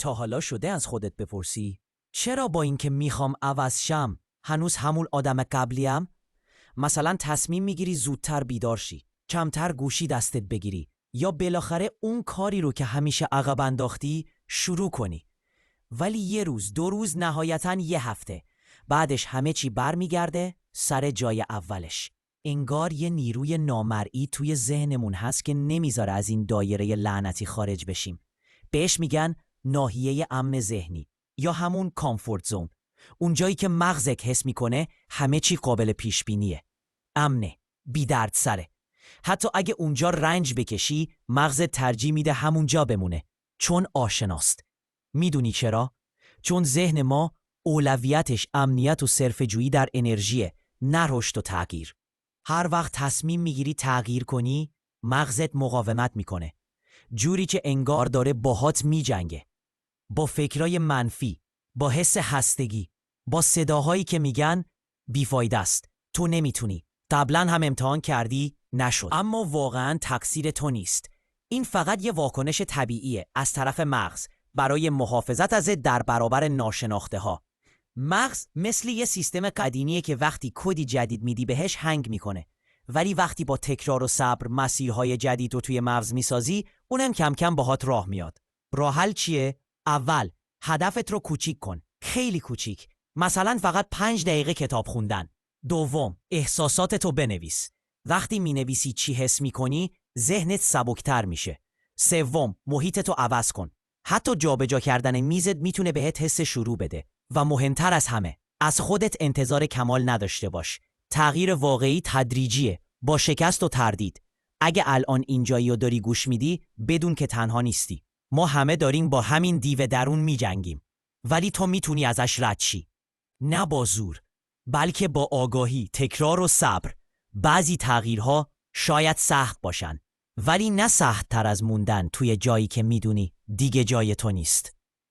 تا حالا شده از خودت بپرسی چرا با اینکه میخوام عوض شم هنوز همون آدم قبلیم؟ مثلا تصمیم میگیری زودتر بیدار شی، کمتر گوشی دستت بگیری یا بالاخره اون کاری رو که همیشه عقب انداختی شروع کنی. ولی یه روز، 2 روز، نهایتاً یه هفته بعدش همه چی برمیگرده سر جای اولش. انگار یه نیروی نامرئی توی ذهنمون هست که نمیذاره از این دایره لعنتی خارج بشیم. بهش میگن ناحیه امن ذهنی یا همون کامفورت زون. اون جایی که مغزت حس میکنه همه چی قابل پیش بینیه، امنه، بی درد سره. حتی اگه اونجا رنج بکشی مغزت ترجیح میده همونجا بمونه، چون آشناست. میدونی چرا؟ چون ذهن ما اولویتش امنیت و صرفه‌جویی در انرژیه، نه رشد و تغییر. هر وقت تصمیم میگیری تغییر کنی مغزت مقاومت میکنه، جوری که انگار داره باهات میجنگه، با فکرای منفی، با حس هستگی، با صداهایی که میگن بیفایده است، تو نمیتونی، قبلا هم امتحان کردی نشد. اما واقعا تقصیر تو نیست. این فقط یه واکنش طبیعیه از طرف مغز برای محافظت ازت در برابر ناشناخته ها. مغز مثل یه سیستم قدیمیه که وقتی کدی جدید میدی بهش هنگ میکنه، ولی وقتی با تکرار و صبر مسیرهای جدید رو توی مغز میسازی اونم کم کم باهات راه میاد. راه حل چیه؟ اول هدفت رو کوچیک کن، خیلی کوچیک، مثلا فقط 5 دقیقه کتاب خوندن. دوم احساساتتو بنویس، وقتی مینویسی چی حس میکنی ذهنت سبکتر میشه. سوم محیطتو عوض کن، حتی جابجا کردن میزت میتونه بهت حس شروع بده. و مهمتر از همه از خودت انتظار کمال نداشته باش. تغییر واقعی تدریجیه، با شکست و تردید. اگه الان اینجایی رو داری گوش میدی بدون که تنها نیستی. ما همه داریم با همین دیو درون میجنگیم، ولی تو میتونی ازش رد شی، نه با زور بلکه با آگاهی، تکرار و صبر. بعضی تغییرها شاید سخت باشن، ولی نه سخت تر از موندن توی جایی که میدونی دیگه جای تو نیست.